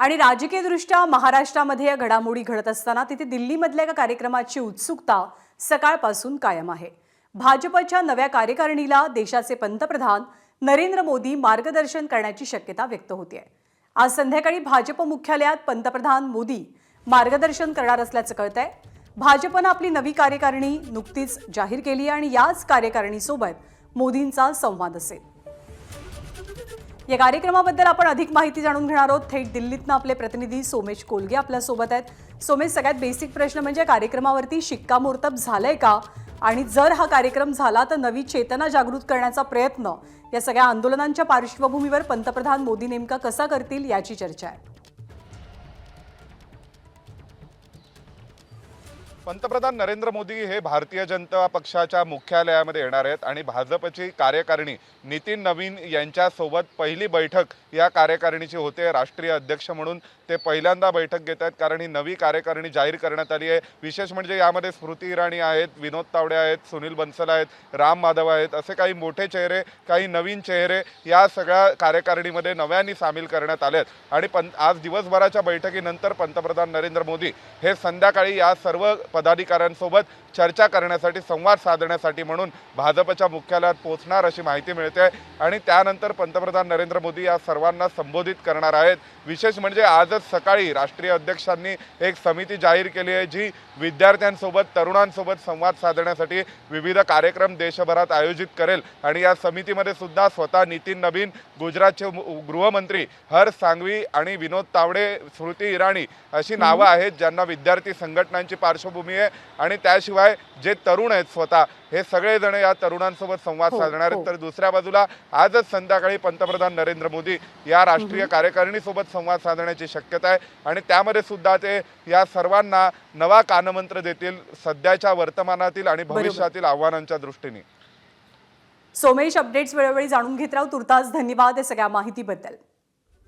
आणि राजकीयदृष्ट्या महाराष्ट्रामध्ये या घडामोडी घडत असताना तिथे दिल्लीमधल्या एका कार्यक्रमाची उत्सुकता सकाळपासून कायम आहे। भाजपच्या नव्या कार्यकारिणीला देशाचे पंतप्रधान नरेंद्र मोदी मार्गदर्शन करण्याची शक्यता व्यक्त होते। आज संध्याकाळी भाजप मुख्यालयात पंतप्रधान मोदी मार्गदर्शन करणार असल्याचं कळतंय। भाजपने आपली नवी कार्यकारिणी नुकतीच जाहीर केली आणि याच कार्यकारिणीसोबत मोदींचा संवाद असेल। या कार्यक्रमाबद्दल आपण अधिक माहिती जाणून घेणार आहोत। थेट दिल्लीतनं आपले प्रतिनिधी सोमेश कोलगे आपल्या सोबत आहेत। सोमेश, सगळ्यात बेसिक प्रश्न म्हणजे कार्यक्रमावरती शिक्कामोर्तब झालंय का, आणि जर हा कार्यक्रम झाला तर नवी चेतना जागृत करण्याचा प्रयत्न या सगळ्या आंदोलनांच्या पार्श्वभूमीवर पंतप्रधान मोदी नेमका कसा करतील याची चर्चा आहे। पंतप्रधान नरेंद्र मोदी हे भारतीय जनता पक्षाच्या मुख्यालयामध्ये येणार आहेत आणि भाजपची कार्यकारिणी नितीन नवीन यांच्यासोबत पहिली बैठक या कार्यकारिणीची होते। राष्ट्रीय अध्यक्ष म्हणून ते पहिल्यांदा बैठक घेत आहेत, कारण ही नवी कार्यकारिणी जाहीर करण्यात आली आहे। विशेष म्हणजे यामध्ये स्मृती इराणी आहेत, विनोद तावडे आहेत, सुनील बन्सल आहेत, राम माधव आहेत, असे काही मोठे चेहरे, काही नवीन चेहरे या सगळ्या कार्यकारिणीमध्ये नव्याने सामील करण्यात आले आहेत। आणि आज दिवसभराच्या बैठकीनंतर पंतप्रधान नरेंद्र मोदी हे संध्याकाळी या सर्व पदाधिकाऱ्यांसोबत चर्चा करण्यासाठी, संवाद साधण्यासाठी म्हणून भाजपच्या मुख्यालयात पोहोचणार अशी माहिती मिळते। आणि त्यानंतर पंतप्रधान नरेंद्र मोदी या सर्वांना संबोधित करणार आहेत। विशेष म्हणजे आजच सकाळी राष्ट्रीय अध्यक्षांनी एक समिती जाहीर केली आहे, जी विद्यार्थ्यांसोबत, तरुणांसोबत संवाद साधण्यासाठी विविध कार्यक्रम देशभरात आयोजित करेल। आणि या समितीमध्ये सुद्धा स्वतः नितीन नवीन, गुजरातचे गृहमंत्री हर्ष सांघवी आणि विनोद तावडे, स्मृती इराणी अशी नावं आहेत ज्यांना विद्यार्थी संघटनांची पार्श्वभूमी आहे। आणि त्याशिवाय जे तरुण आहेत स्वतः, हे सगळेजण या तरुणांसोबत संवाद साधणार आहेत। तर दुसऱ्या बाजूला आजच संध्याकाळी पंतप्रधान नरेंद्र मोदी या राष्ट्रीय कार्यकारिणीसोबत संवाद साधण्याची शक्यता आहे। आणि त्यामध्ये सुद्धा ते या सर्वांना नवा कानमंत्र देतील सध्याच्या, वर्तमानातील आणि भविष्यातील आव्हानांच्या दृष्टीने। सोमेश, अपडेट्स वेळोवेळी जाणून घेत राहू। तुर्तास धन्यवाद या सगळ्या माहितीबद्दल।